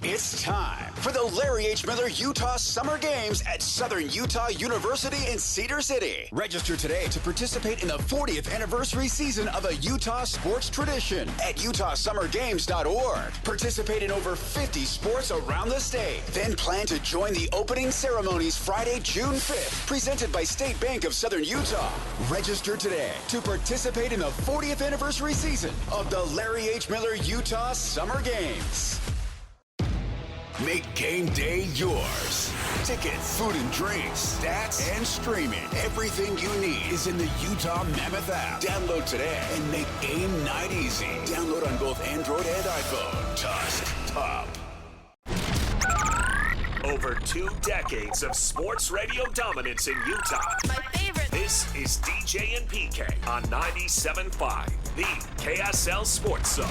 It's time for the Larry H. Miller Utah Summer Games at Southern Utah University in Cedar City. Register today to participate in the 40th anniversary season of a Utah sports tradition at utahsummergames.org. Participate in over 50 sports around the state. Then plan to join the opening ceremonies Friday, June 5th, presented by State Bank of Southern Utah. Register today to participate in the 40th anniversary season of the Larry H. Miller Utah Summer Games. Make game day yours. Tickets, food and drinks, stats, and streaming. Everything you need is in the Utah Mammoth app. Download today and make game night easy. Download on both Android and iPhone. Tusk Top. Over 2 decades of sports radio dominance in Utah. My favorite. This is DJ and PK on 97.5, the KSL Sports Zone.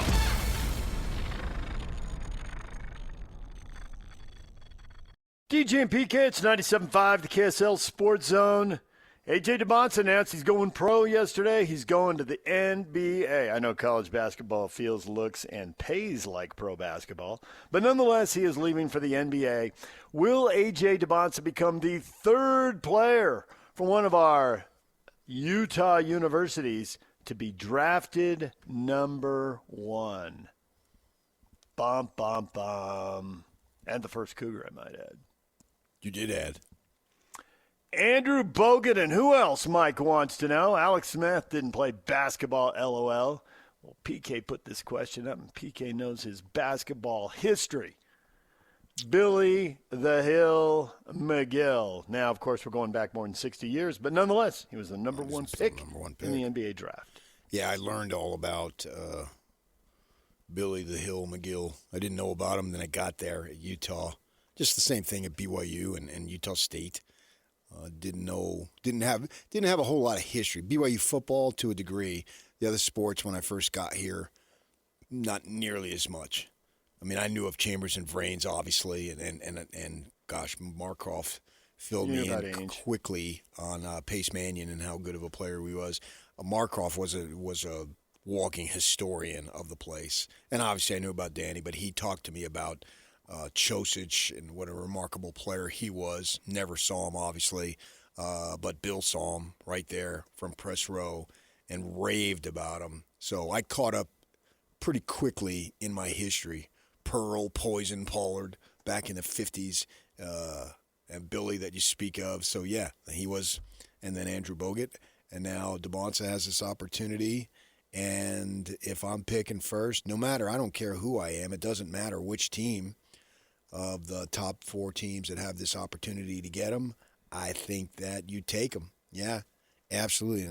DJ and PK, it's 97.5, the KSL Sports Zone. AJ Dybantsa announced he's going pro yesterday. He's going to the NBA. I know college basketball feels, looks, and pays like pro basketball, but nonetheless, he is leaving for the NBA. Will AJ Dybantsa become the 3rd player from one of our Utah universities to be drafted number 1? Bum, bum, bum. And the first Cougar, I might add. You did add. Andrew Bogut, and who else, Mike wants to know? Alex Smith didn't play basketball, LOL. Well, PK put this question up, and PK knows his basketball history. Billy the Hill McGill. Now, of course, we're going back more than 60 years, but nonetheless, he was the number one pick in the NBA draft. Yeah, I learned all about Billy the Hill McGill. I didn't know about him, then I got there at Utah. Just the same thing at BYU and Utah State. Didn't have a whole lot of history. BYU football to a degree. The other sports when I first got here, not nearly as much. I mean, I knew of Chambers and Vrains, obviously, and gosh, Markoff filled me in quickly on Pace Mannion and how good of a player he was. Markoff was a walking historian of the place, and obviously I knew about Danny, but he talked to me about Chosich and what a remarkable player he was. Never saw him, obviously, but Bill saw him right there from press row and raved about him. So I caught up pretty quickly in my history. Pearl, Poison, Pollard back in the 50s, and Billy that you speak of. So, yeah, he was, and then Andrew Bogut. And now Dybantsa has this opportunity. And if I'm picking first, no matter, I don't care who I am, it doesn't matter which team of the top 4 teams that have this opportunity to get him, I think that you take him. Yeah, absolutely.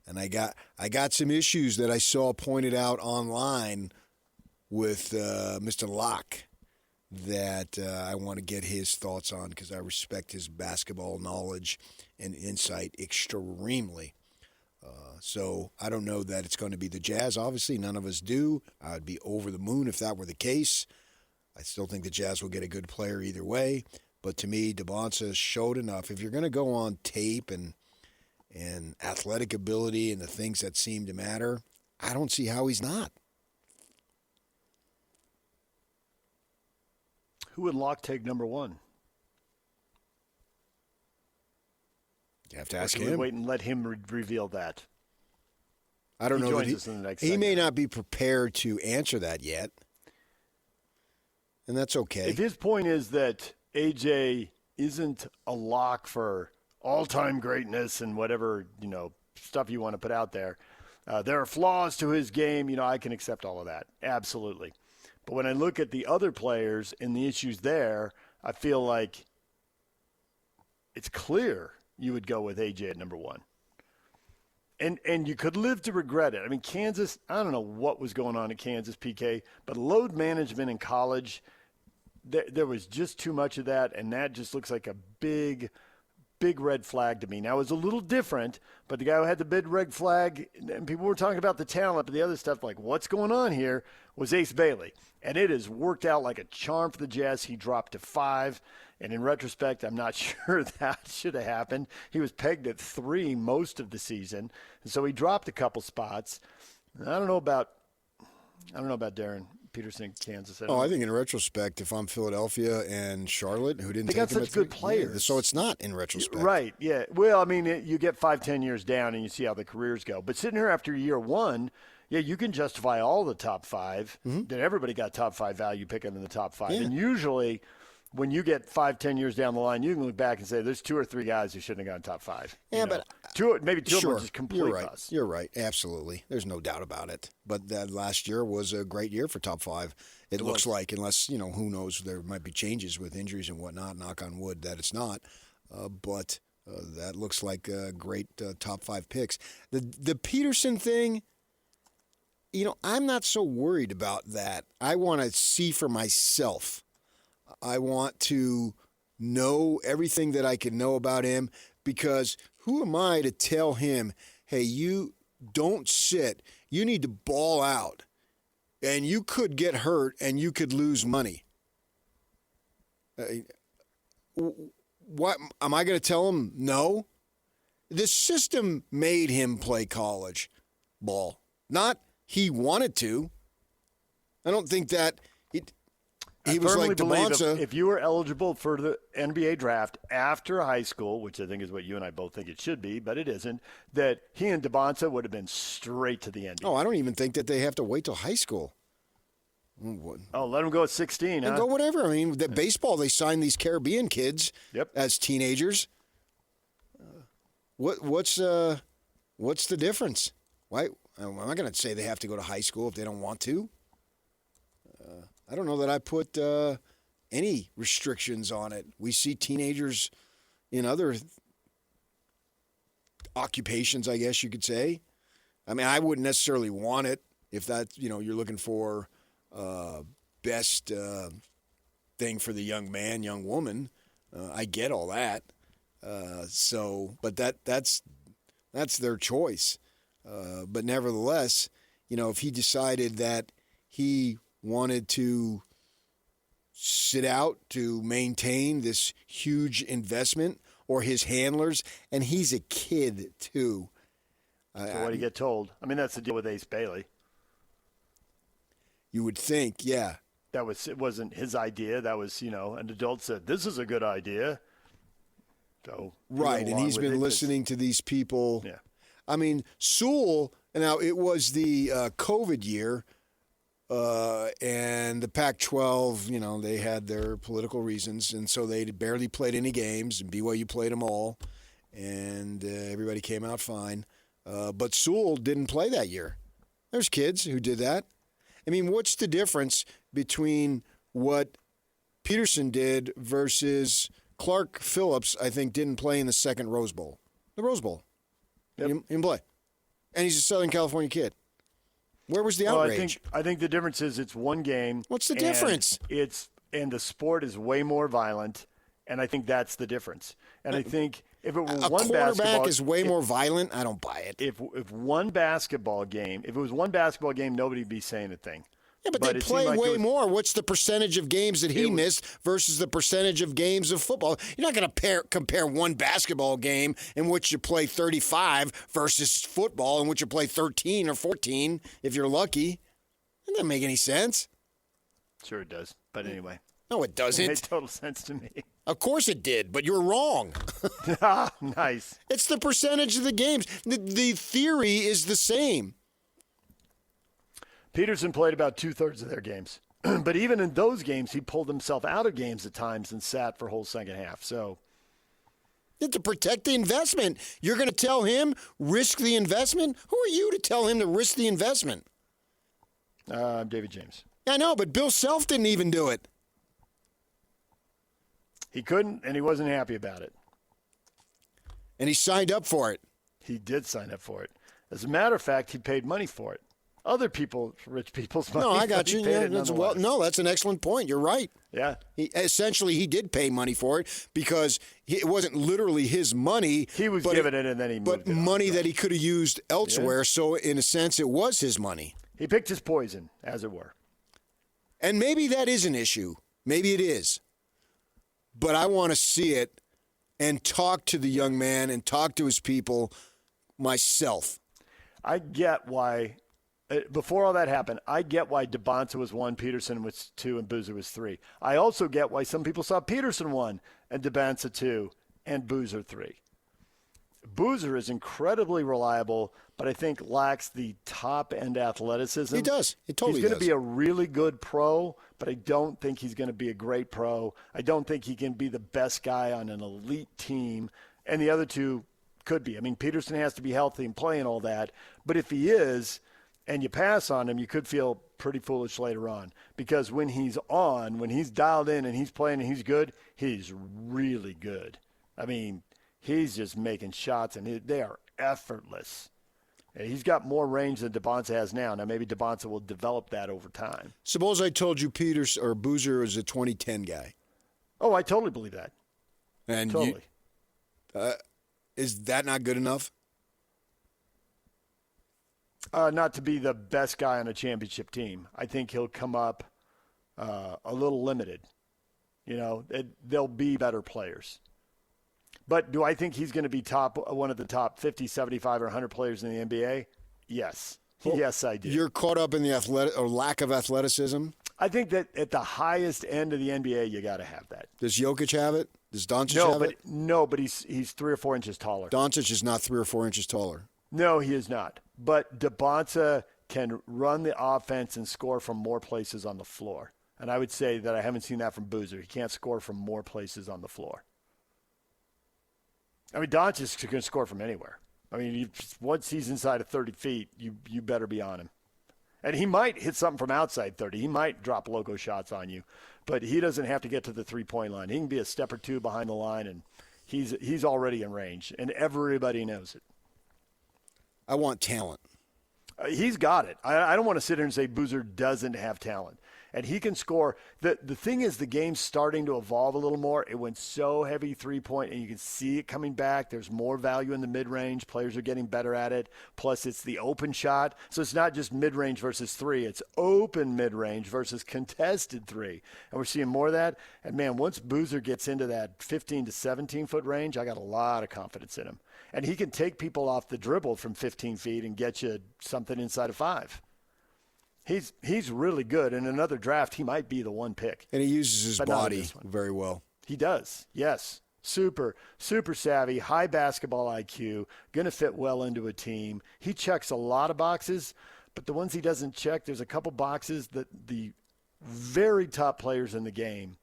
And I got some issues that I saw pointed out online with Mr. Locke that I want to get his thoughts on because I respect his basketball knowledge and insight extremely. So I don't know that it's going to be the Jazz. Obviously, none of us do. I'd be over the moon if that were the case. I still think the Jazz will get a good player either way. But to me, Dybantsa showed enough. If you're going to go on tape and athletic ability and the things that seem to matter, I don't see how he's not. Who would Locke take number 1? You have to ask him. him. Wait and let him reveal that. I don't know. He may not be prepared to answer that yet. And that's okay. If his point is that AJ isn't a lock for all-time greatness and whatever, stuff you want to put out there, there are flaws to his game, I can accept all of that. Absolutely. But when I look at the other players and the issues there, I feel like it's clear you would go with AJ at number 1. And you could live to regret it. I mean, Kansas, I don't know what was going on at Kansas, PK, but load management in college, there was just too much of that, and that just looks like a big red flag to me. Now, it was a little different, but the guy who had the big red flag, and people were talking about the talent, but the other stuff, like what's going on here, was Ace Bailey. And it has worked out like a charm for the Jazz. He dropped to 5. And in retrospect, I'm not sure that should have happened. He was pegged at 3 most of the season. And so he dropped a couple spots. I don't know about Darren. Peterson, Kansas. I think in retrospect, if I'm Philadelphia and Charlotte, who didn't they take got him such good players. Yeah, so it's not in retrospect. Right, yeah. Well, I mean, you get 5-10 years down and you see how the careers go. But sitting here after year one, yeah, you can justify all the top five. That everybody got top five value picking in the top five. Yeah. And usually when you get 5-10 years down the line, you can look back and say there's 2 or 3 guys who shouldn't have gone top five. Yeah, but maybe two of them are just complete you're right. bust. You're right. Absolutely. There's no doubt about it. But that last year was a great year for top five. It looks like, unless, who knows, there might be changes with injuries and whatnot, knock on wood that it's not. But that looks like great top five picks. The Peterson thing, I'm not so worried about that. I want to see for myself. I want to know everything that I can know about him, because who am I to tell him, hey, you don't sit, you need to ball out, and you could get hurt and you could lose money. What am I going to tell him? No. The system made him play college ball, not he wanted to. I don't think that he was like Dybantsa. If you were eligible for the NBA draft after high school, which I think is what you and I both think it should be, but it isn't, that he and Dybantsa would have been straight to the NBA. Oh, I don't even think that they have to wait till high school. Oh, let them go at 16, and go whatever. I mean, the baseball, they signed these Caribbean kids as teenagers. What's the difference? Why? I'm not going to say they have to go to high school if they don't want to. I don't know that I put any restrictions on it. We see teenagers in other occupations, I guess you could say. I mean, I wouldn't necessarily want it if that, you're looking for best thing for the young man, young woman. I get all that. But that's their choice. But nevertheless, if he decided that he wanted to sit out to maintain this huge investment, or his handlers, and he's a kid too. So what do you get told? I mean, that's the deal with Ace Bailey. You would think, yeah. It wasn't his idea. That was, an adult said, this is a good idea. So right, and he's been listening to these people. Yeah. I mean, Sewell, now it was the COVID year, and the Pac-12, they had their political reasons, and so they barely played any games, and BYU played them all, and everybody came out fine. But Sewell didn't play that year. There's kids who did that. I mean, what's the difference between what Peterson did versus Clark Phillips, I think, didn't play in the second Rose Bowl? The Rose Bowl. Yep. He didn't play. And he's a Southern California kid. Where was the outrage? I think the difference is it's one game. What's the difference? And the sport is way more violent, and I think that's the difference. And I think if it were a one quarterback is way more violent, I don't buy it. If it was one basketball game, nobody'd be saying a thing. Yeah, but they play way more. What's the percentage of games that he missed versus the percentage of games of football? You're not going to compare one basketball game in which you play 35 versus football in which you play 13 or 14 if you're lucky. That doesn't make any sense. Sure it does. But anyway. No, it doesn't. It made total sense to me. Of course it did, but you're wrong. Nice. It's the percentage of the games. The theory is the same. Peterson played about 2/3 of their games. But even in those games, he pulled himself out of games at times and sat for a whole second half. So, to protect the investment, you're going to tell him, risk the investment? Who are you to tell him to risk the investment? I'm David James. I know, but Bill Self didn't even do it. He couldn't, and he wasn't happy about it. And he signed up for it. He did sign up for it. As a matter of fact, he paid money for it. Other people, rich people's money. No, I got you. Yeah, that's an excellent point. You're right. Yeah. He did pay money for it because it wasn't literally his money. He was given it, and then he moved it. But money that he could have used elsewhere. Yeah. So, in a sense, it was his money. He picked his poison, as it were. And maybe that is an issue. Maybe it is. But I want to see it and talk to the young man and talk to his people myself. I get why before all that happened, I get why Dybantsa was 1, Peterson was 2, and Boozer was 3. I also get why some people saw Peterson 1 and Dybantsa 2 and Boozer 3. Boozer is incredibly reliable, but I think lacks the top-end athleticism. He does. He totally does. He's going to be does. a really good pro, but I don't think he's going to be a great pro. I don't think he can be the best guy on an elite team, and the other two could be. I mean, Peterson has to be healthy and play and all that, but if he is, and you pass on him, you could feel pretty foolish later on, because when he's on, when he's dialed in and he's playing and he's good, he's really good. I mean, he's just making shots, and they are effortless. And he's got more range than Dybantsa has now. Now, maybe Dybantsa will develop that over time. Suppose I told you Boozer is a 2010 guy. Oh, I totally believe that. And totally. Is that not good enough? Not to be the best guy on a championship team. I think he'll come up a little limited. You know, they'll be better players. But do I think he's going to be one of the top 50, 75, or 100 players in the NBA? Yes. Well, yes, I do. You're caught up in the lack of athleticism? I think that at the highest end of the NBA, you got to have that. Does Jokic have it? Does Doncic have it? No, but he's 3 or 4 inches taller. Doncic is not 3 or 4 inches taller. No, he is not. But Dybantsa can run the offense and score from more places on the floor. And I would say that I haven't seen that from Boozer. He can't score from more places on the floor. I mean, Doncic can score from anywhere. I mean, once he's inside of 30 feet, you better be on him. And he might hit something from outside 30. He might drop logo shots on you. But he doesn't have to get to the three-point line. He can be a step or two behind the line, and he's already in range. And everybody knows it. I want talent. He's got it. I don't want to sit here and say Boozer doesn't have talent. And he can score. The thing is, the game's starting to evolve a little more. It went so heavy three-point, and you can see it coming back. There's more value in the mid-range. Players are getting better at it. Plus, it's the open shot. So it's not just mid-range versus 3. It's open mid-range versus contested 3. And we're seeing more of that. And, man, once Boozer gets into that 15 to 17-foot range, I got a lot of confidence in him. And he can take people off the dribble from 15 feet and get you something inside of 5. He's really good. In another draft, he might be the one pick. And he uses his body very well. He does, yes. Super, super savvy, high basketball IQ, going to fit well into a team. He checks a lot of boxes, but the ones he doesn't check, there's a couple boxes that the very top players in the game,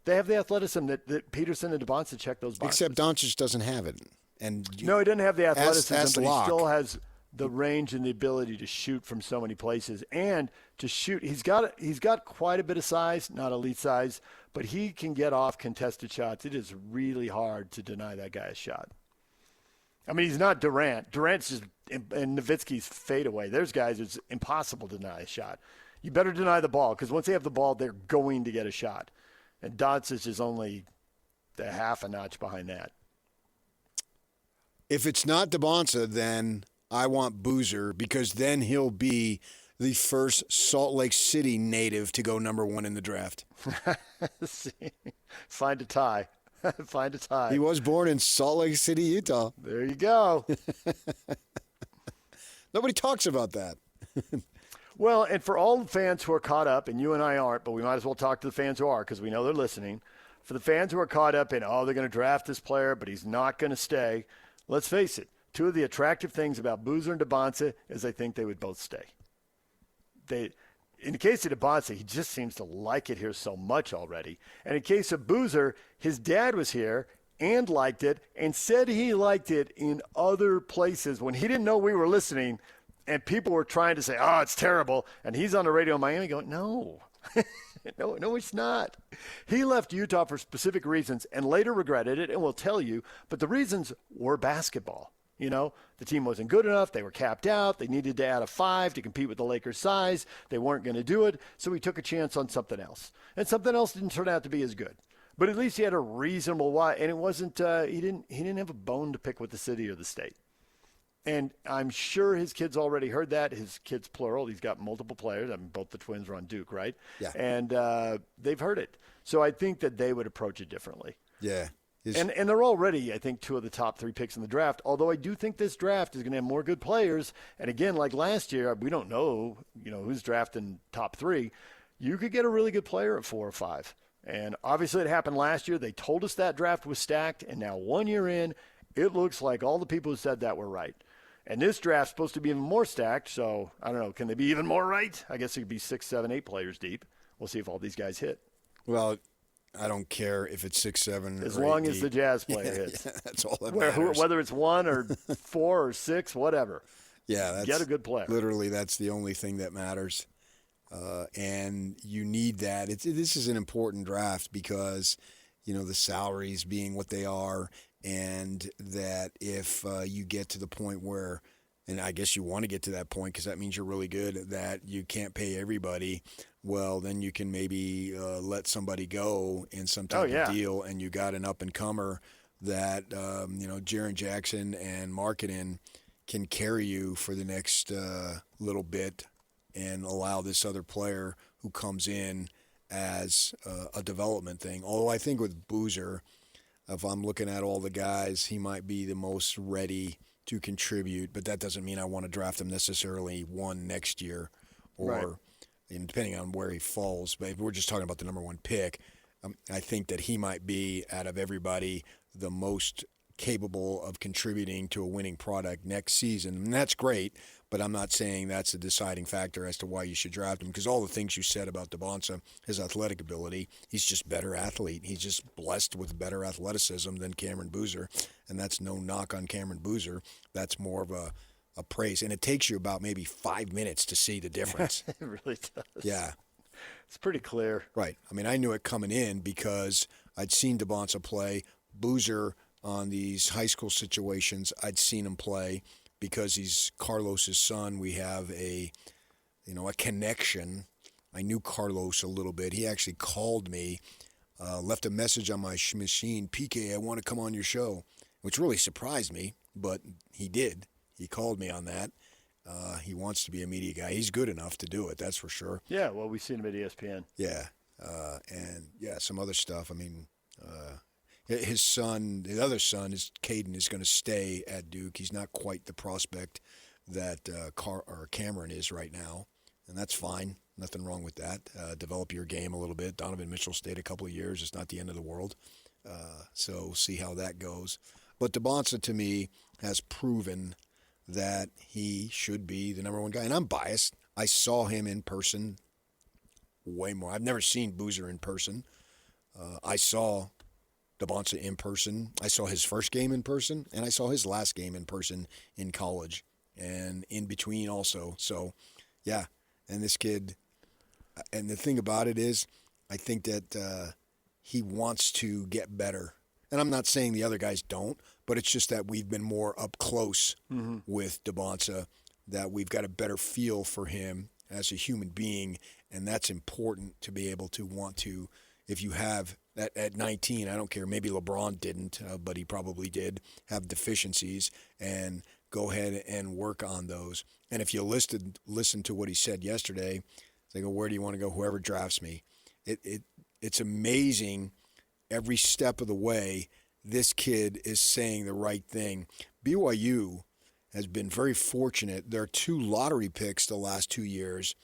they have the athleticism that Peterson and Dybantsa check those boxes. Except Doncic doesn't have it. No, he doesn't have the athleticism, but Locke. He still has the range and the ability to shoot from so many places. And to shoot, he's got quite a bit of size, not elite size, but he can get off contested shots. It is really hard to deny that guy a shot. I mean, he's not Durant. Durant's just and Nowitzki's fadeaway. There's guys it's impossible to deny a shot. You better deny the ball, because once they have the ball, they're going to get a shot. And Doncic is only a half a notch behind that. If it's not Dybantsa, then I want Boozer, because then he'll be the first Salt Lake City native to go number 1 in the draft. Find a tie. Find a tie. He was born in Salt Lake City, Utah. There you go. Nobody talks about that. Well, and for all the fans who are caught up, and you and I aren't, but we might as well talk to the fans who are, because we know they're listening. For the fans who are caught up in, they're going to draft this player, but he's not going to stay. Let's face it. 2 of the attractive things about Boozer and Dybantsa is I think they would both stay. In the case of Dybantsa, he just seems to like it here so much already. And in case of Boozer, his dad was here and liked it and said he liked it in other places when he didn't know we were listening and people were trying to say, it's terrible. And he's on the radio in Miami going, no. No, it's not. He left Utah for specific reasons and later regretted it and will tell you, but the reasons were basketball. You know, the team wasn't good enough. They were capped out. They needed to add a 5 to compete with the Lakers' size. They weren't going to do it, so he took a chance on something else. And something else didn't turn out to be as good. But at least he had a reasonable why, and it wasn't. He didn't have a bone to pick with the city or the state. And I'm sure his kids already heard that. His kids, plural. He's got multiple players. I mean, both the twins are on Duke, right? Yeah. And they've heard it. So I think that they would approach it differently. Yeah. And they're already, I think, 2 of the top 3 picks in the draft, although I do think this draft is going to have more good players. And again, like last year, we don't know, who's drafting top 3. You could get a really good player at 4 or 5. And obviously it happened last year. They told us that draft was stacked, and now 1 year in, it looks like all the people who said that were right. And this draft's supposed to be even more stacked, so I don't know. Can they be even more right? I guess it could be 6, 7, 8 players deep. We'll see if all these guys hit. Well, I don't care if it's 6, 7, as or 8 long as deep. the Jazz player hits. Yeah, that's all that matters. Whether it's 1 or 4 or 6, whatever. Yeah, get a good player. Literally, that's the only thing that matters. And you need that. This is an important draft because, the salaries being what they are, and that if you get to the point where, and I guess you want to get to that point because that means you're really good, that you can't pay everybody, well, then you can maybe let somebody go in some type of deal, and you got an up-and-comer that, Jaren Jackson and Markkanen can carry you for the next little bit and allow this other player who comes in as a development thing. Although I think with Boozer, if I'm looking at all the guys, he might be the most ready to contribute, but that doesn't mean I want to draft him necessarily 1 next year or depending on where he falls. But if we're just talking about the number 1 pick, I think that he might be, out of everybody, the most capable of contributing to a winning product next season. And that's great, but I'm not saying that's a deciding factor as to why you should draft him, because all the things you said about Dybantsa, his athletic ability, he's just a better athlete. He's just blessed with better athleticism than Cameron Boozer, and that's no knock on Cameron Boozer. That's more of a praise, and it takes you about maybe 5 minutes to see the difference. It really does. Yeah. It's pretty clear. Right. I mean, I knew it coming in because I'd seen Dybantsa play. Boozer, on these high school situations, I'd seen him play because he's Carlos's son. We have a connection. I knew Carlos a little bit. He actually called me, left a message on my machine, PK, I want to come on your show, which really surprised me, but he did. He called me on that. He wants to be a media guy. He's good enough to do it, that's for sure. Yeah, well, we've seen him at ESPN. Yeah, and some other stuff. I mean, his son, the other son, Caden, is going to stay at Duke. He's not quite the prospect that Cameron is right now, and that's fine. Nothing wrong with that. Develop your game a little bit. Donovan Mitchell stayed a couple of years. It's not the end of the world. So we'll see how that goes. But Dybantsa, to me, has proven that he should be the number 1 guy. And I'm biased. I saw him in person way more. I've never seen Boozer in person. I saw Dybantsa in person. I saw his first game in person, and I saw his last game in person in college and in between also. So, yeah, and this kid, and the thing about it is, I think that he wants to get better. And I'm not saying the other guys don't, but it's just that we've been more up close with Dybantsa, that we've got a better feel for him as a human being, and that's important to be able to want to, if you have, at 19, I don't care, maybe LeBron didn't, but he probably did, have deficiencies, and go ahead and work on those. And if you listen to what he said yesterday, they go, where do you want to go? Whoever drafts me. It's amazing every step of the way this kid is saying the right thing. BYU has been very fortunate. There are 2 lottery picks the last 2 years.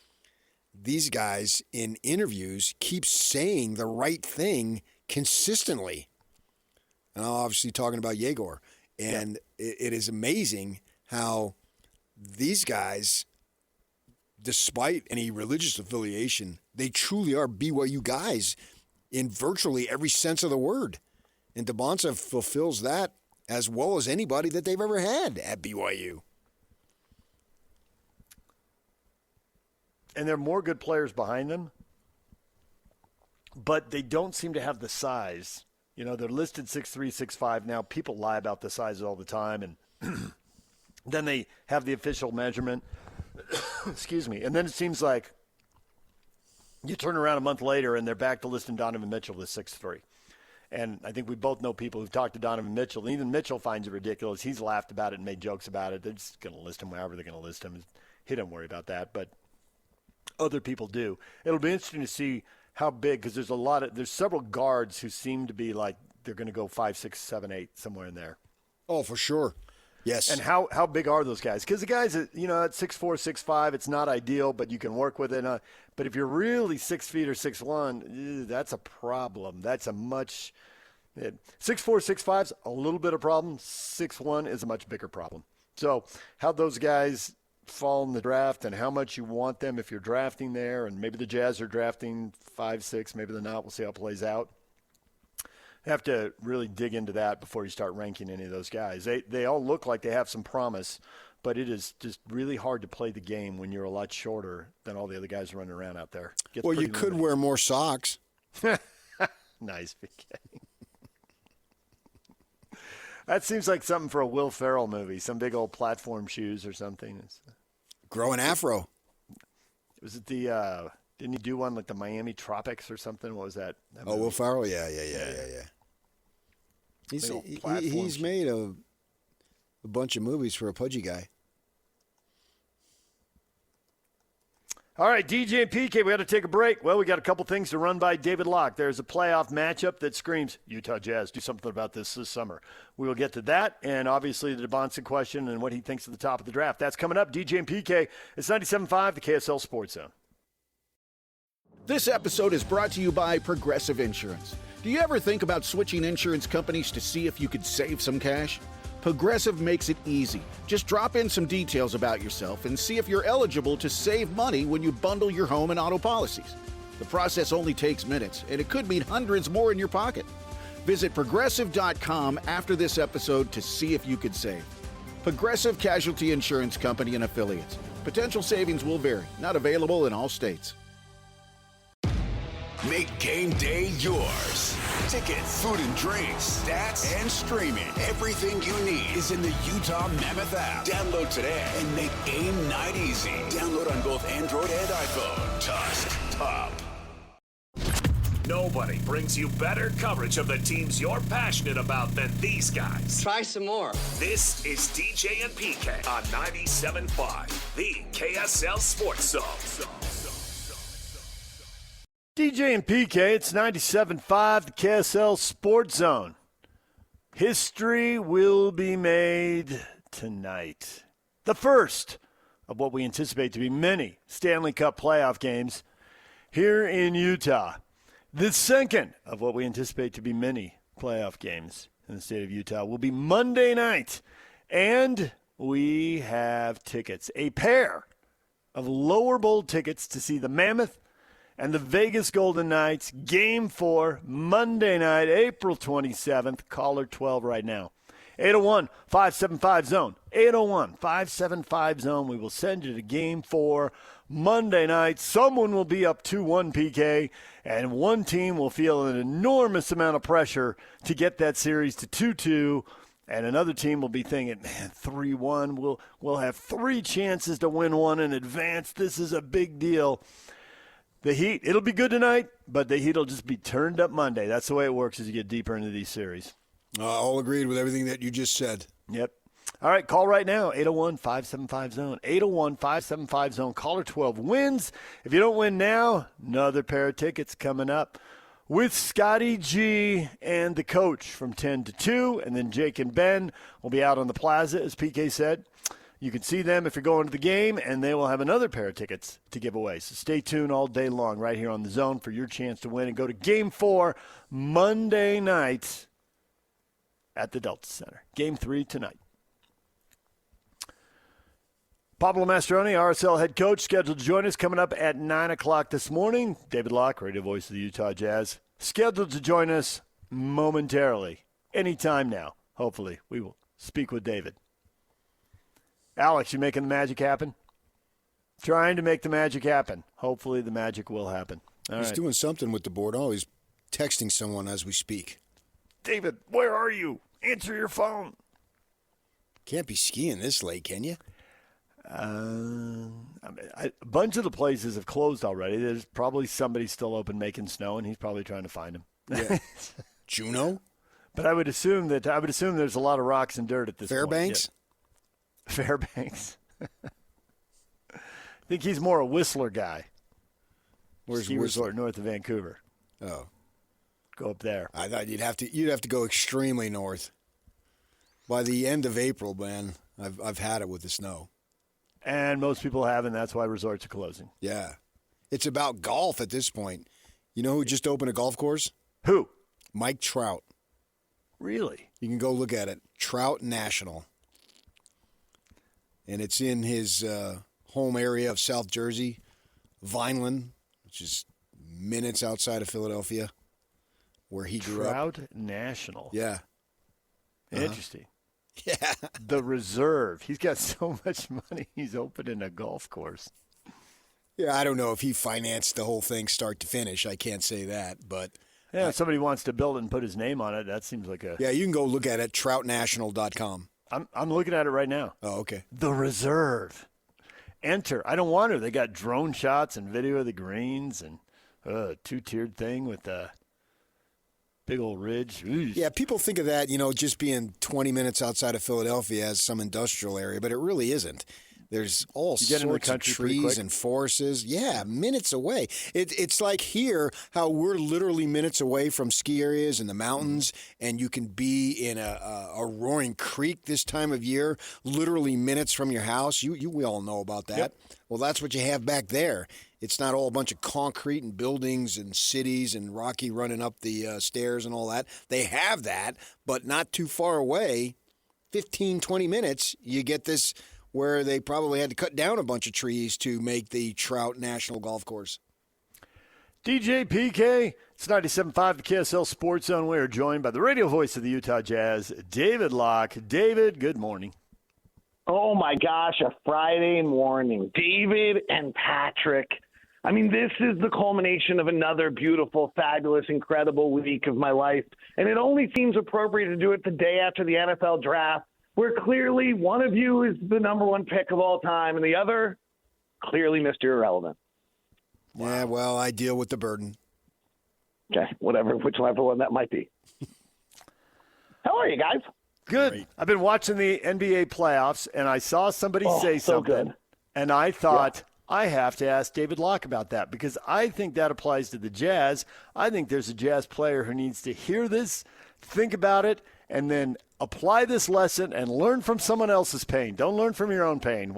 These guys in interviews keep saying the right thing consistently. And I'm obviously talking about Yegor. And it is amazing how these guys, despite any religious affiliation, they truly are BYU guys in virtually every sense of the word. And Dybantsa fulfills that as well as anybody that they've ever had at BYU. And there are more good players behind them, but they don't seem to have the size. They're listed 6'3", 6'5". Now, people lie about the sizes all the time, and then they have the official measurement. Excuse me. And then it seems like you turn around a month later, and they're back to listing Donovan Mitchell as 6'3". And I think we both know people who've talked to Donovan Mitchell. And even Mitchell finds it ridiculous. He's laughed about it and made jokes about it. They're just going to list him wherever they're going to list him. He don't worry about that, but other people do. It'll be interesting to see how big, because there's several guards who seem to be like they're going to go 5, 6, 7, 8, somewhere in there. Oh, for sure. Yes. And how big are those guys? Because the guys, at 6'4", 6'5", it's not ideal, but you can work with it. But if you're really 6 feet or 6'1", that's a problem. That's a much 6'4", 6'5" a little bit of problem. 6'1" is a much bigger problem. So how those guys fall in the draft and how much you want them if you're drafting there, and maybe the Jazz are drafting 5, 6, maybe they're not. We'll see how it plays out. You have to really dig into that before you start ranking any of those guys. They all look like they have some promise, but it is just really hard to play the game when you're a lot shorter than all the other guys running around out there. Well, you could wear more socks. Nice, BK. That seems like something for a Will Ferrell movie, some big old platform shoes or something. Grow an afro. Was it the didn't he do one like the Miami Tropics or something? What was that? Will Ferrell? Yeah. He's made a bunch of movies for a pudgy guy. All right, DJ and PK, we got to take a break. Well, we got a couple things to run by David Locke. There's a playoff matchup that screams, Utah Jazz, do something about this summer. We will get to that, and obviously the Dybantsa question and what he thinks at the top of the draft. That's coming up. DJ and PK, it's 97.5, the KSL Sports Zone. This episode is brought to you by Progressive Insurance. Do you ever think about switching insurance companies to see if you could save some cash? Progressive makes it easy. Just drop in some details about yourself and see if you're eligible to save money when you bundle your home and auto policies. The process only takes minutes, and it could mean hundreds more in your pocket. Visit Progressive.com after this episode to see if you could save. Progressive Casualty Insurance Company and Affiliates. Potential savings will vary. Not available in all states. Make game day yours. Tickets, food and drinks, stats, and streaming. Everything you need is in the Utah Mammoth app. Download today and make game night easy. Download on both Android and iPhone. Tusk Top. Nobody brings you better coverage of the teams you're passionate about than these guys. Try some more. This is DJ and PK on 97.5, the KSL Sports Zone. DJ and PK, it's 97.5, the KSL Sports Zone. History will be made tonight. The first of what we anticipate to be many Stanley Cup playoff games here in Utah. The second of what we anticipate to be many playoff games in the state of Utah will be Monday night. And we have tickets, a pair of lower bowl tickets to see the Mammoth and the Vegas Golden Knights, Game 4, Monday night, April 27th. Caller 12 right now. 801-575-ZONE. 801-575-ZONE. We will send you to Game 4, Monday night. Someone will be up 2-1, PK, and one team will feel an enormous amount of pressure to get that series to 2-2, and another team will be thinking, man, 3-1. We'll have 3 chances to win one in advance. This is a big deal. The Heat, it'll be good tonight, but the Heat will just be turned up Monday. That's the way it works as you get deeper into these series. All agreed with everything that you just said. Yep. All right, call right now, 801-575-ZONE. 801-575-ZONE. Caller 12 wins. If you don't win now, another pair of tickets coming up with Scotty G and the coach from 10 to 2. And then Jake and Ben will be out on the plaza, as PK said. You can see them if you're going to the game, and they will have another pair of tickets to give away. So stay tuned all day long right here on The Zone for your chance to win. And go to Game 4 Monday night at the Delta Center. Game 3 tonight. Pablo Mastroeni, RSL head coach, scheduled to join us coming up at 9 o'clock this morning. David Locke, radio voice of the Utah Jazz, scheduled to join us momentarily. Anytime now, hopefully, we will speak with David. Alex, you making the magic happen? Trying to make the magic happen. Hopefully the magic will happen. He's doing something with the board. Oh, he's texting someone as we speak. David, where are you? Answer your phone. Can't be skiing this late, can you? A bunch of the places have closed already. There's probably somebody still open making snow, and he's probably trying to find him. Yeah. Juneau? But I would assume there's a lot of rocks and dirt at this Fairbanks? point. Fairbanks. I think he's more a Whistler guy. Where's Ski Whistler? resort north of Vancouver. Oh. go up there. I thought you'd have to go extremely north. By the end of April, man, I've had it with the snow. And most people haven't. That's why resorts are closing. Yeah. It's about golf at this point. You know who just opened a golf course? Who? Mike Trout. Really? You can go look at it. Trout National. And it's in his home area of South Jersey, Vineland, which is minutes outside of Philadelphia, where he grew up. Trout National. Yeah. Interesting. Yeah. The Reserve. He's got so much money, he's opening a golf course. Yeah, I don't know if he financed the whole thing start to finish. I can't say that, but yeah, if somebody wants to build it and put his name on it, that seems like a... Yeah, you can go look at it, troutnational.com. I'm looking at it right now. Oh, okay. The Reserve. Enter. I don't wonder. They got drone shots and video of the greens and a two-tiered thing with a big old ridge. Ooh. Yeah, people think of that, just being 20 minutes outside of Philadelphia as some industrial area, but it really isn't. There's all sorts of trees and forests. Yeah, minutes away. It's like here, how we're literally minutes away from ski areas in the mountains, and you can be in a roaring creek this time of year, literally minutes from your house. We all know about that. Yep. Well, that's what you have back there. It's not all a bunch of concrete and buildings and cities and Rocky running up the stairs and all that. They have that, but not too far away, 15, 20 minutes, you get this where they probably had to cut down a bunch of trees to make the Trout National Golf Course. DJ PK, it's 97.5 the KSL Sports Zone. We are joined by the radio voice of the Utah Jazz, David Locke. David, good morning. Oh, my gosh, a Friday morning. David and Patrick. I mean, this is the culmination of another beautiful, fabulous, incredible week of my life. And it only seems appropriate to do it the day after the NFL draft, where clearly one of you is the number one pick of all time and the other clearly Mr. Irrelevant. Wow. Yeah, well, I deal with the burden. Okay, whichever one that might be. How are you guys? Good. Great. I've been watching the NBA playoffs, and I saw somebody say something, and I thought I have to ask David Locke about that because I think that applies to the Jazz. I think there's a Jazz player who needs to hear this, think about it, and then apply this lesson and learn from someone else's pain. Don't learn from your own pain.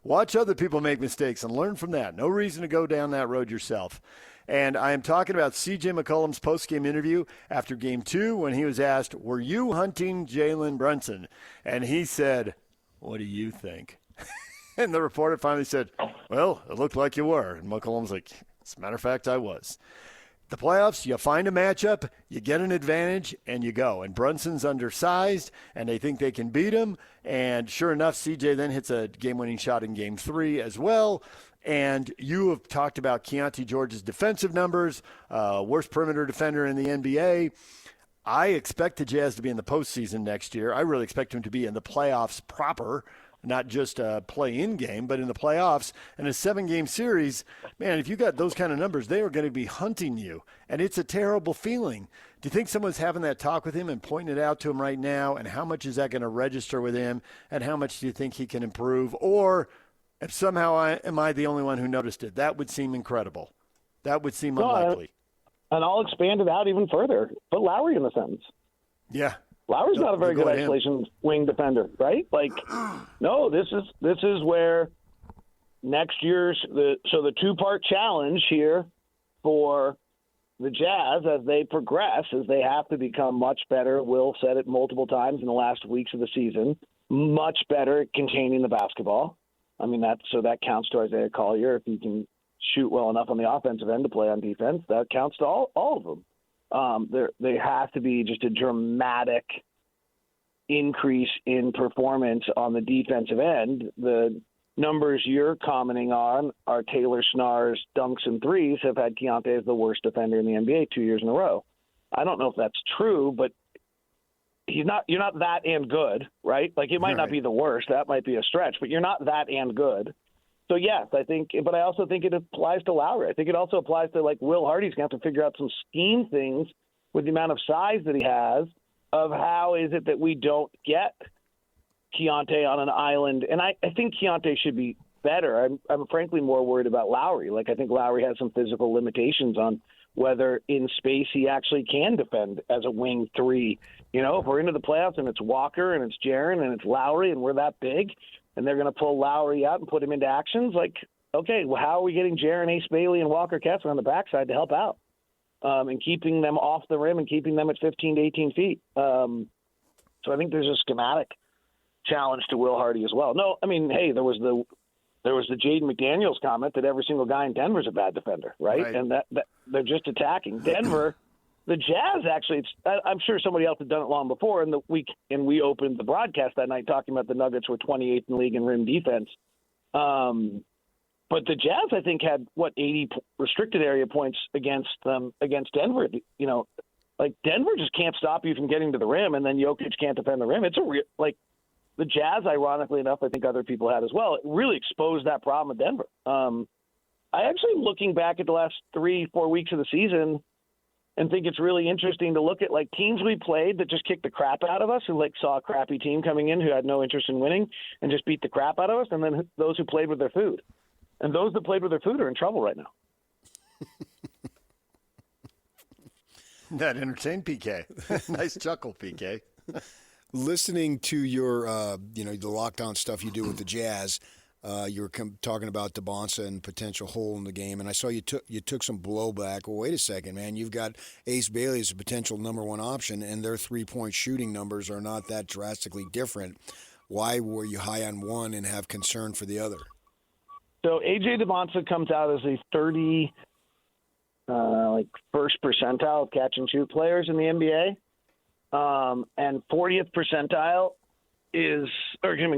Watch other people make mistakes and learn from that. No reason to go down that road yourself. And I am talking about C.J. McCollum's post-game interview after Game 2 when he was asked, were you hunting Jalen Brunson? And he said, what do you think? And the reporter finally said, well, it looked like you were. And McCollum's like, as a matter of fact, I was. The playoffs, you find a matchup, you get an advantage, and you go. And Brunson's undersized, and they think they can beat him. And sure enough, CJ then hits a game-winning shot in Game 3 as well. And you have talked about Keontae George's defensive numbers, worst perimeter defender in the NBA. I expect the Jazz to be in the postseason next year. I really expect him to be in the playoffs proper, not just a play-in game, but in the playoffs. And a 7-game series, man, if you got those kind of numbers, they are going to be hunting you. And it's a terrible feeling. Do you think someone's having that talk with him and pointing it out to him right now? And how much is that going to register with him? And how much do you think he can improve? Or if somehow am I the only one who noticed it? That would seem incredible. That would seem unlikely. And I'll expand it out even further. Put Lowry in the sentence. Yeah. Lowry's not a very good isolation wing defender, right? Like, no, this is where next year's the two-part challenge here for the Jazz as they progress is they have to become much better. Will said it multiple times in the last weeks of the season, much better at containing the basketball. I mean, that counts to Isaiah Collier. If he can shoot well enough on the offensive end to play on defense, that counts to all of them. They have to be just a dramatic increase in performance on the defensive end. The numbers you're commenting on are Taylor Snar's dunks and threes have had Keontae as the worst defender in the NBA 2 years in a row. I don't know if that's true, but you're not that and good, right? Like it might not be the worst. That might be a stretch, but you're not that and good. So yes, but I also think it applies to Lowry. I think it also applies to like Will Hardy's going to have to figure out some scheme things with the amount of size that he has of how is it that we don't get Keontae on an island. And I think Keontae should be better. I'm frankly more worried about Lowry. Like I think Lowry has some physical limitations on whether in space he actually can defend as a wing 3. You know, if we're into the playoffs and it's Walker and it's Jaren and it's Lowry and we're that big and they're going to pull Lowry out and put him into actions, like, okay, well, how are we getting Jaren, Ace Bailey, and Walker Kessler on the backside to help out and keeping them off the rim and keeping them at 15 to 18 feet? So I think there's a schematic challenge to Will Hardy as well. No, I mean, hey, there was the Jaden McDaniels comment that every single guy in Denver is a bad defender, right? And that they're just attacking. Denver, the Jazz actually, I'm sure somebody else had done it long before, and we opened the broadcast that night talking about the Nuggets were 28th in the league in rim defense. But the Jazz, I think, had 80 restricted area points against Denver. You know, like Denver just can't stop you from getting to the rim, and then Jokic can't defend the rim. It's a real, like, the Jazz, ironically enough, I think other people had as well. It really exposed that problem at Denver. I actually, looking back at the last 3-4 weeks of the season, and think it's really interesting to look at like teams we played that just kicked the crap out of us, who like saw a crappy team coming in who had no interest in winning and just beat the crap out of us, and then those who played with their food. And those that played with their food are in trouble right now. That entertained PK. Nice chuckle, PK. Listening to your, the lockdown stuff you do with the Jazz, you were talking about Dybantsa and potential hole in the game, and I saw you took some blowback. Well, wait a second, man. You've got Ace Bailey as a potential number one option, and their three-point shooting numbers are not that drastically different. Why were you high on one and have concern for the other? So AJ Dybantsa comes out as a 30, first percentile of catch and shoot players in the NBA. And 40th percentile in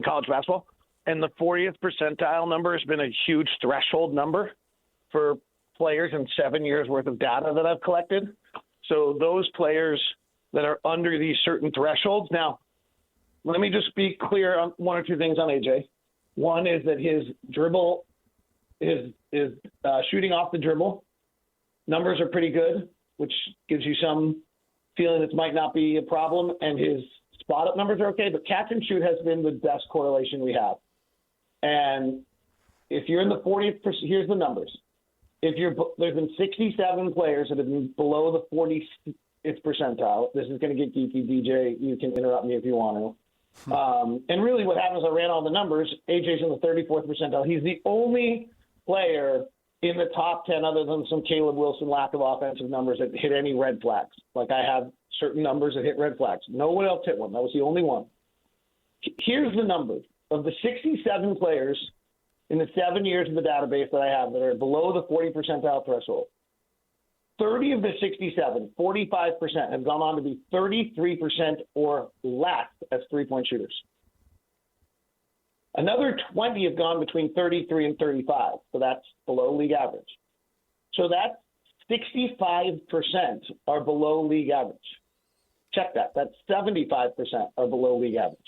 college basketball. And the 40th percentile number has been a huge threshold number for players in 7 years worth of data that I've collected. So those players that are under these certain thresholds. Now, let me just be clear on one or two things on AJ. One is that his dribble is shooting off the dribble. Numbers are pretty good, which gives you some feeling this might not be a problem, and his spot-up numbers are okay, but catch and shoot has been the best correlation we have. And if you're in the 40th, here's the numbers. There's been 67 players that have been below the 40th percentile. This is going to get geeky, DJ. You can interrupt me if you want to. And really what happens, I ran all the numbers. AJ's in the 34th percentile. He's the only player in the top 10, other than some Caleb Wilson lack of offensive numbers, that hit any red flags. Like, I have certain numbers that hit red flags. No one else hit one. That was the only one. Here's the number. Of the 67 players in the 7 years of the database that I have that are below the 40 percentile threshold, 30 of the 67, 45%, have gone on to be 33% or less as three-point shooters. Another 20 have gone between 33 and 35, so that's below league average. So that's 65% are below league average. Check that. That's 75% are below league average.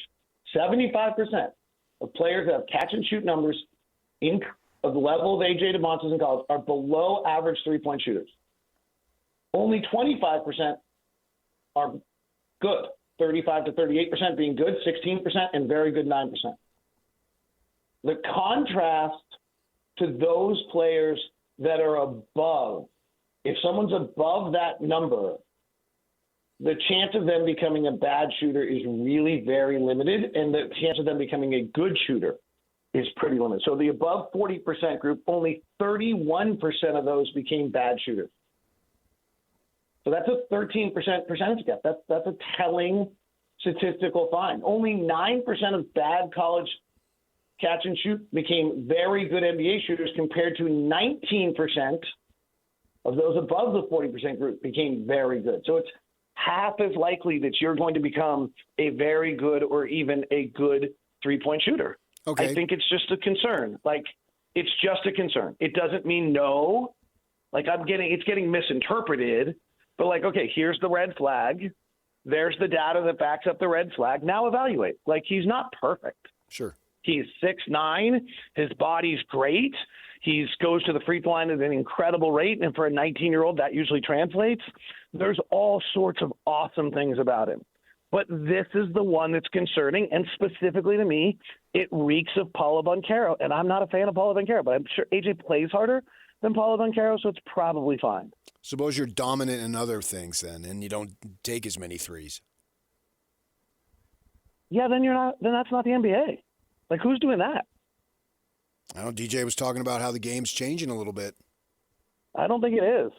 75% of players that have catch-and-shoot numbers of the level of AJ Dybantsa in college are below average three-point shooters. Only 25% are good, 35 to 38% being good, 16%, and very good 9%. The contrast to those players that are above, if someone's above that number, the chance of them becoming a bad shooter is really very limited, and the chance of them becoming a good shooter is pretty limited. So the above 40% group, only 31% of those became bad shooters. So that's a 13% percentage gap. That's a telling statistical find. Only 9% of bad college catch and shoot became very good NBA shooters, compared to 19% of those above the 40% group became very good. So it's half as likely that you're going to become a very good or even a good three-point shooter. Okay. I think it's just a concern. Like, it's just a concern. It doesn't mean no. Like, it's getting misinterpreted. But, like, okay, here's the red flag. There's the data that backs up the red flag. Now evaluate. Like, he's not perfect. Sure. He's 6'9". His body's great. He goes to the free throw line at an incredible rate, and for a 19-year-old, that usually translates. There's all sorts of awesome things about him. But this is the one that's concerning, and specifically to me, it reeks of Paolo Banchero. And I'm not a fan of Paolo Banchero, but I'm sure AJ plays harder than Paolo Banchero, so it's probably fine. Suppose you're dominant in other things then, and you don't take as many threes. Yeah, then you're not. Then that's not the NBA. Like, who's doing that? I know DJ was talking about how the game's changing a little bit. I don't think it is.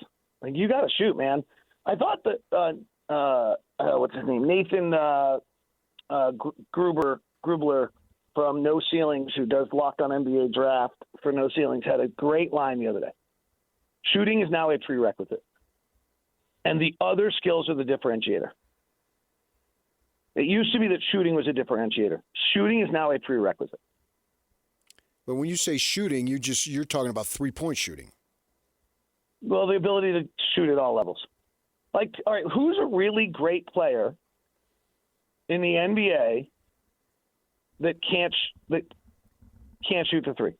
Like, you got to shoot, man. I thought that what's his name, Nathan Grubler from No Ceilings, who does Locked on NBA Draft for No Ceilings, had a great line the other day. Shooting is now a prerequisite, and the other skills are the differentiator. It used to be that shooting was a differentiator. Shooting is now a prerequisite. But when you say shooting, you're talking about 3-point shooting. Well, the ability to shoot at all levels. Like, all right, who's a really great player in the NBA that can't shoot the three?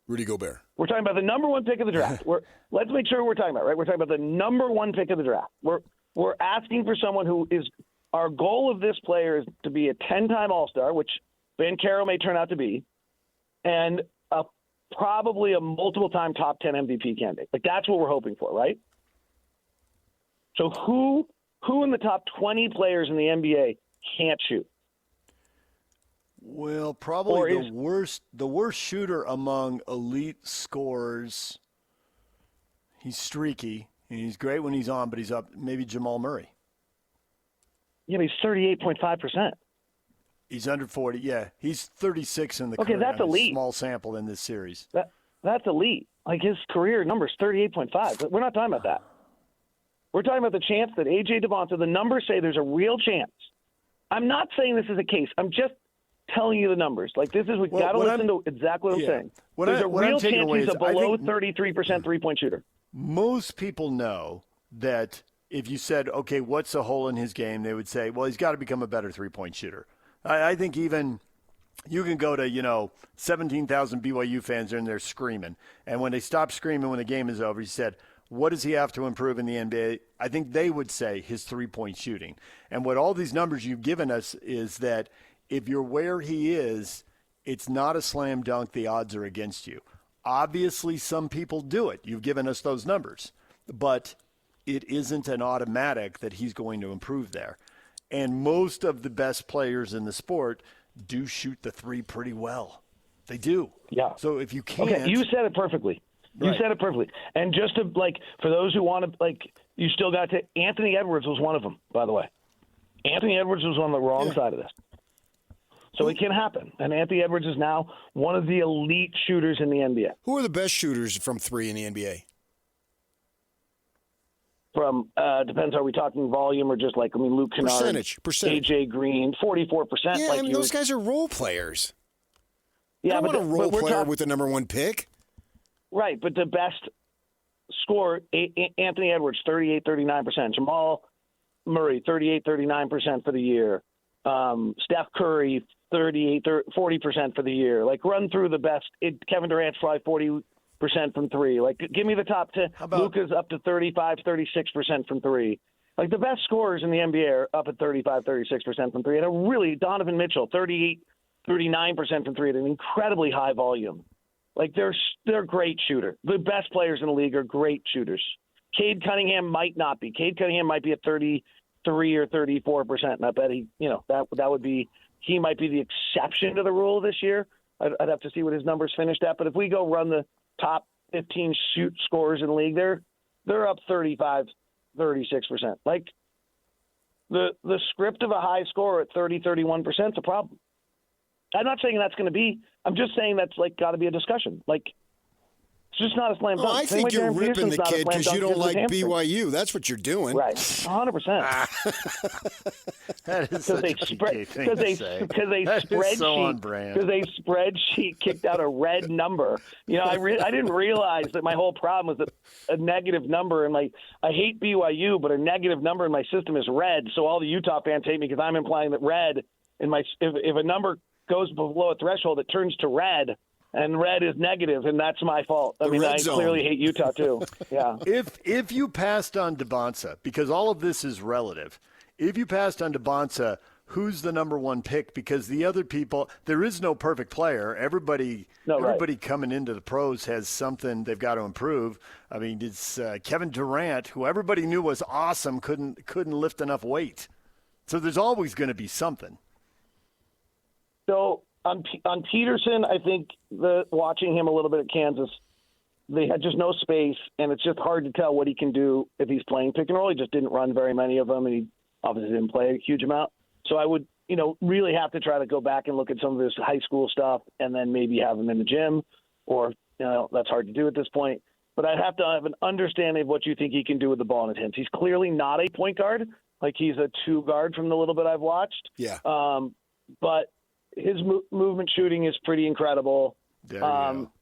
Rudy Gobert. We're talking about the number one pick of the draft. Let's make sure we're talking about, right? We're talking about the number one pick of the draft. We're asking for someone who is – our goal of this player is to be a 10-time All-Star, which Banchero may turn out to be, and probably a multiple-time top 10 MVP candidate. Like, that's what we're hoping for, right? So who in the top 20 players in the NBA can't shoot? Well, probably the worst shooter among elite scorers. He's streaky, and he's great when he's on, but he's up. Maybe Jamal Murray. Yeah, but he's 38.5%. He's under 40. Yeah, he's 36 in the okay, career. That's elite. Small sample in this series. That's elite. Like, his career number is 38.5. But we're not talking about that. We're talking about the chance that AJ Dybantsa, the numbers say there's a real chance. I'm not saying this is a case. I'm just telling you the numbers. Like, we got to listen to exactly what I'm saying. There's a real chance he's a below 33% three-point shooter. Most people know that if you said, okay, what's the hole in his game, they would say, well, he's got to become a better three-point shooter. I think even you can go to, 17,000 BYU fans are in there screaming. And when they stop screaming when the game is over, he said, what does he have to improve in the NBA? I think they would say his three-point shooting. And what all these numbers you've given us is that if you're where he is, it's not a slam dunk. The odds are against you. Obviously, some people do it. You've given us those numbers. But it isn't an automatic that he's going to improve there. And most of the best players in the sport do shoot the three pretty well. They do. Yeah. So if you can't. Okay, you said it perfectly. You said it perfectly. And just to, for those who want to, you still got to, Anthony Edwards was one of them, by the way. Anthony Edwards was on the wrong side of this. So it can happen. And Anthony Edwards is now one of the elite shooters in the NBA. Who are the best shooters from three in the NBA? Depends, are we talking volume or just Luke Kennard, percentage. AJ Green, 44%. Yeah, those guys are role players. Yeah, I don't want a role player with the number one pick. Right, but the best scorer, Anthony Edwards, 38-39%. Jamal Murray, 38-39% for the year. Steph Curry, 40% for the year. Run through the best. Kevin Durant's probably 40% from three. Give me the top 10. Luka's up to 35-36% from three. The best scorers in the NBA are up at 35-36% from three. And really, Donovan Mitchell, 38-39% from three at an incredibly high volume. They're great shooter. The best players in the league are great shooters. Cade Cunningham might not be. Cade Cunningham might be at 33 or 34%. And I bet he might be the exception to the rule this year. I'd have to see what his numbers finished at. But if we go run the top 15 shoot scorers in the league, they're up 35, 36%. The script of a high scorer at 30-31% is a problem. I'm not saying that's going to be. I'm just saying that's got to be a discussion. It's just not a slam dunk. I think you're ripping the kid because you don't like BYU. That's what you're doing. Right, 100%. That is such a cheeky thing to say. Because a spreadsheet kicked out a red number. I didn't realize that my whole problem was a negative number. And I hate BYU, but a negative number in my system is red. So all the Utah fans hate me because I'm implying that red in my if a number goes below a threshold, it turns to red. And red is negative, and that's my fault. I clearly hate Utah, too. Yeah. If you passed on Dybantsa, because all of this is relative, if you passed on Dybantsa who's the number one pick, because the other people, there is no perfect player. Everybody coming into the pros has something they've got to improve. I mean, it's Kevin Durant, who everybody knew was awesome, couldn't lift enough weight. So there's always going to be something. So on Peterson, I think watching him a little bit at Kansas, they had just no space, and it's just hard to tell what he can do if he's playing pick and roll. He just didn't run very many of them, and he obviously didn't play a huge amount. So I would, really have to try to go back and look at some of his high school stuff and then maybe have him in the gym, or, that's hard to do at this point. But I'd have to have an understanding of what you think he can do with the ball in his hands. He's clearly not a point guard. Like, he's a two guard from the little bit I've watched. Yeah. But his movement shooting is pretty incredible.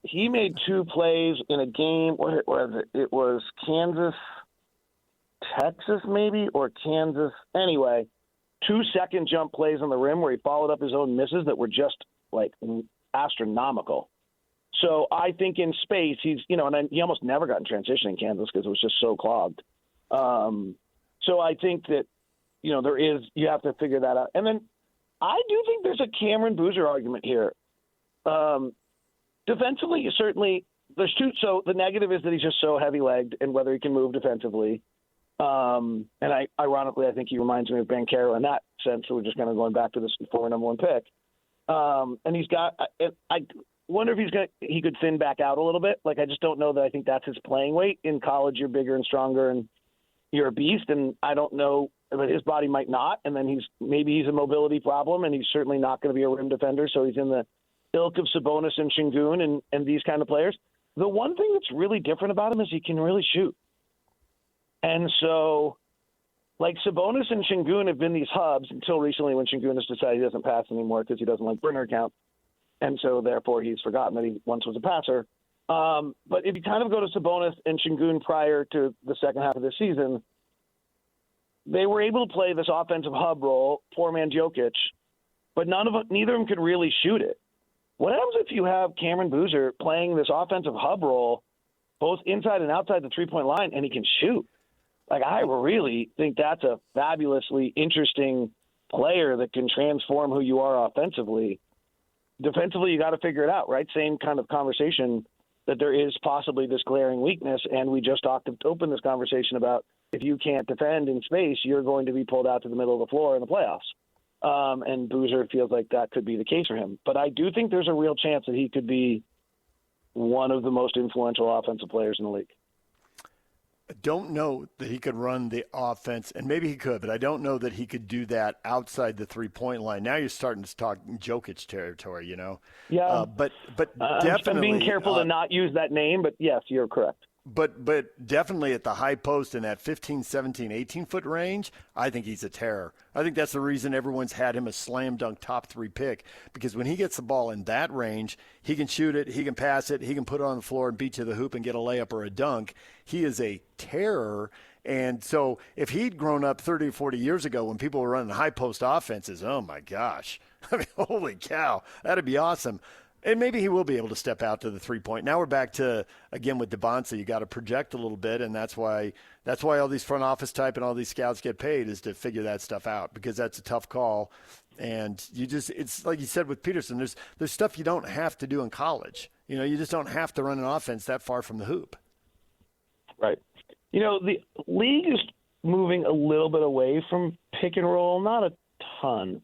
He made two plays in a game. Where was it? It was Kansas, Texas, maybe, or Kansas. Anyway, 2 second jump plays on the rim where he followed up his own misses that were just like astronomical. So I think in space, he's, and he almost never got in transition in Kansas because it was just so clogged. So I think that, you have to figure that out. And then I do think there's a Cameron Boozer argument here. Defensively, certainly, there's two. So the negative is that he's just so heavy-legged and whether he can move defensively. Ironically, I think he reminds me of Banchero in that sense. So we're just kind of going back to this former number one pick. And he's got – I wonder if he could thin back out a little bit. Like, I just don't know that I think that's his playing weight. In college, you're bigger and stronger and you're a beast. And I don't know – but his body might not. And then he's a mobility problem, and he's certainly not going to be a rim defender. So he's in the ilk of Sabonis and Şengün and these kind of players. The one thing that's really different about him is he can really shoot. And so, like, Sabonis and Şengün have been these hubs until recently when Şengün has decided he doesn't pass anymore because he doesn't like burner count. And so, therefore, he's forgotten that he once was a passer. But if you kind of go to Sabonis and Şengün prior to the second half of this season, they were able to play this offensive hub role, poor man Jokic, but neither of them could really shoot it. What happens if you have Cameron Boozer playing this offensive hub role both inside and outside the three-point line, and he can shoot? Like, I really think that's a fabulously interesting player that can transform who you are offensively. Defensively, you got to figure it out, right? Same kind of conversation that there is possibly this glaring weakness, and we just opened this conversation about if you can't defend in space, you're going to be pulled out to the middle of the floor in the playoffs. And Boozer feels like that could be the case for him. But I do think there's a real chance that he could be one of the most influential offensive players in the league. I don't know that he could run the offense, and maybe he could, but I don't know that he could do that outside the three-point line. Now you're starting to talk Jokic territory, Yeah. But definitely. I'm being careful to not use that name, but yes, you're correct. But definitely at the high post in that 15, 17, 18-foot range, I think he's a terror. I think that's the reason everyone's had him a slam dunk top 3 pick, because when he gets the ball in that range, he can shoot it, he can pass it, he can put it on the floor and beat you to the hoop and get a layup or a dunk. He is a terror. And so if he'd grown up 30 or 40 years ago when people were running high post offenses, oh my gosh, I mean, holy cow, that'd be awesome. And maybe he will be able to step out to the three-point. Now we're back to, again, with Dybantsa, you got to project a little bit, and that's why all these front office type and all these scouts get paid, is to figure that stuff out, because that's a tough call. And it's like you said with Peterson, there's stuff you don't have to do in college. You just don't have to run an offense that far from the hoop. Right. The league is moving a little bit away from pick and roll, not a ton,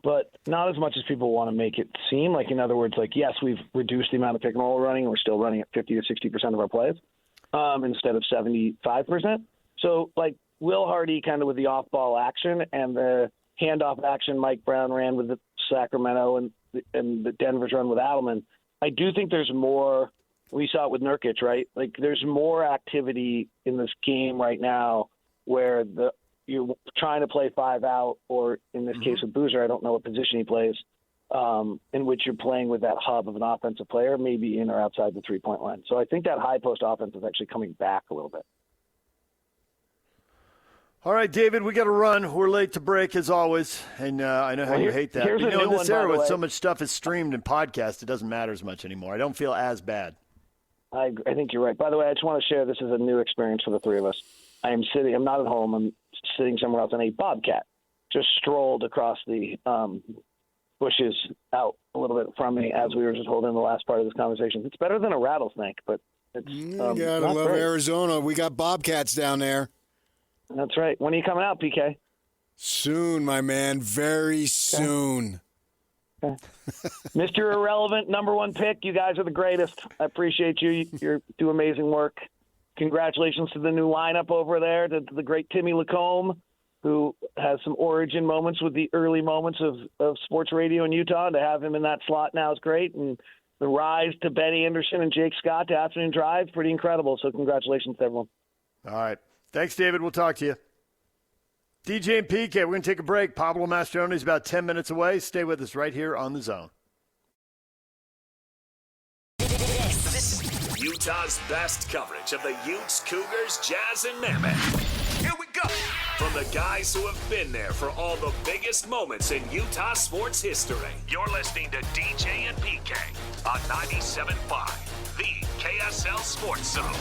but not as much as people want to make it seem. Like, in other words, like, yes, we've reduced the amount of pick and roll we're running, and we're still running at 50 to 60% of our plays instead of 75%. So, like, Will Hardy kind of with the off-ball action and the handoff action Mike Brown ran with the Sacramento and the Denver's run with Adelman, I do think there's more. We saw it with Nurkic, right? Like, there's more activity in this game right now where you're trying to play 5 out, or in this case with Boozer, I don't know what position he plays, in which you're playing with that hub of an offensive player, maybe in or outside the three-point line. So I think that high post offense is actually coming back a little bit. All right, David, we got to run. We're late to break, as always, and I know how you hate that. But in this era with so much stuff is streamed and podcast, it doesn't matter as much anymore. I don't feel as bad. I think you're right. By the way, I just want to share, this is a new experience for the three of us. I'm not at home. I'm sitting somewhere else in a Bobcat. just strolled across the bushes out a little bit from me as we were just holding the last part of this conversation. It's better than a rattlesnake, but it's you gotta love great. Arizona. We got bobcats down there. That's right. When are you coming out, PK? Soon, my man. Very soon. Okay. Mr. Irrelevant, number one pick. You guys are the greatest. I appreciate you. You do amazing work. Congratulations to the new lineup over there, to the great Timmy Lacombe, who has some origin moments with the early moments of sports radio in Utah. To have him in that slot now is great. And the rise to Benny Anderson and Jake Scott to Afternoon Drive, pretty incredible. So congratulations to everyone. All right. Thanks, David. We'll talk to you. DJ and PK, we're going to take a break. Pablo Mastroeni is about 10 minutes away. Stay with us right here on The Zone. This is Utah's best coverage of the Utes, Cougars, Jazz, and Mammoth. Here we go. From the guys who have been there for all the biggest moments in Utah sports history. You're listening to DJ and PK on 97.5, the KSL Sports Zone.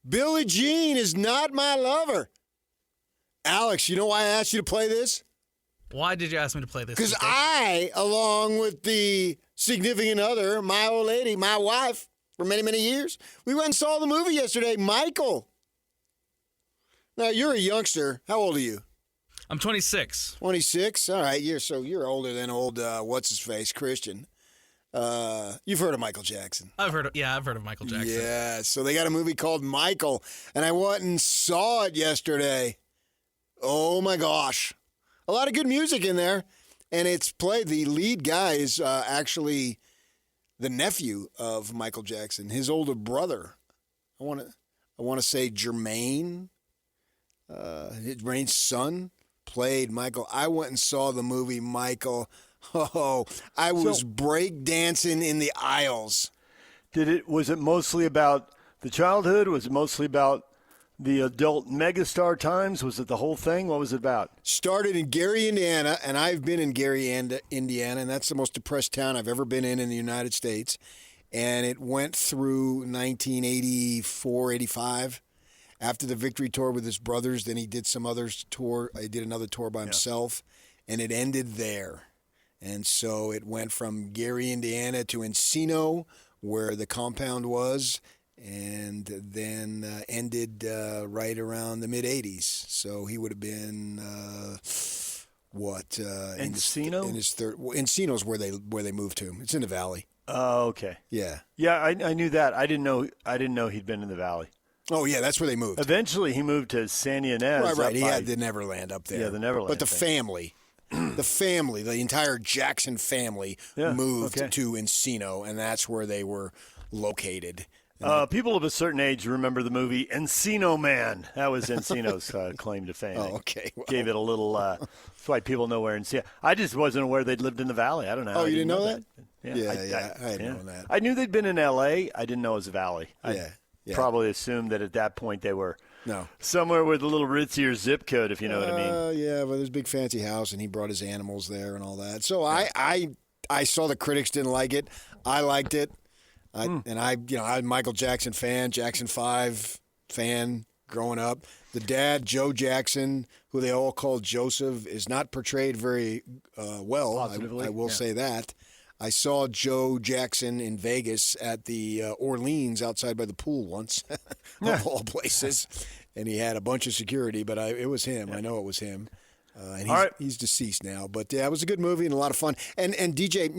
Billie Jean is not my lover. Alex, you know why I asked you to play this? Why did you ask me to play this? Because I, along with the significant other, my old lady, my wife, for many, many years, we went and saw the movie yesterday, Michael. Now, you're a youngster. How old are you? I'm 26. 26? All right, you're older than old, what's-his-face, Christian. You've heard of Michael Jackson. I've heard of Michael Jackson. Yeah, so they got a movie called Michael, and I went and saw it yesterday. Oh, my gosh. A lot of good music in there, and it's played. The lead guy is actually the nephew of Michael Jackson, his older brother. I want to say Jermaine's son played Michael. I went and saw the movie Michael. Oh, I was break dancing in the aisles. Was it mostly about the childhood? Was it mostly about the adult megastar times? Was it the whole thing? What was it about? Started in Gary, Indiana, and I've been in Gary, Indiana, and that's the most depressed town I've ever been in the United States. And it went through 1984, 85. After the Victory Tour with his brothers, then he did some other tour. He did another tour by himself, and it ended there. And so it went from Gary, Indiana to Encino, where the compound was, and then ended right around the mid-'80s. So he would have been, Encino? In his third. Well, Encino's where they moved to. It's in the valley. Oh, okay. Yeah. Yeah, I knew that. I didn't know he'd been in the valley. Oh, yeah, that's where they moved. Eventually, he moved to San Ynez. Right. He had the Neverland up there. Yeah, the Neverland. But the family. The entire Jackson family moved to Encino, and that's where they were located. People of a certain age remember the movie Encino Man. That was Encino's claim to fame. Oh, okay. Well. Gave it a little. That's why people know where Encino. I just wasn't aware they'd lived in the valley. I don't know. Oh, you didn't know that? Yeah, I had known that. I knew they'd been in L.A. I didn't know it was a valley. I probably assumed that at that point they were somewhere with a little ritzier zip code, if you know what I mean. Yeah, but there's a big fancy house, and he brought his animals there and all that. So I saw the critics didn't like it. I liked it. I'm a Michael Jackson fan, Jackson 5 fan growing up. The dad, Joe Jackson, who they all called Joseph, is not portrayed very well. I will say that. I saw Joe Jackson in Vegas at the Orleans outside by the pool once, of all places. And he had a bunch of security, but it was him. I know it was him. And he's deceased now. But, yeah, it was a good movie and a lot of fun. And DJ,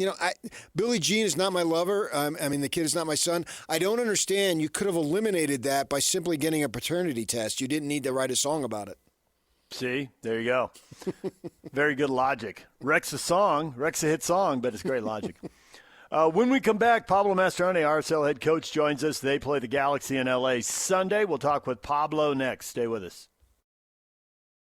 Billie Jean is not my lover. The kid is not my son. I don't understand. You could have eliminated that by simply getting a paternity test. You didn't need to write a song about it. See, there you go. Very good logic. Wreck's a hit song, but it's great logic. When we come back, Pablo Mastroeni, RSL head coach, joins us. They play the Galaxy in L.A. Sunday. We'll talk with Pablo next. Stay with us.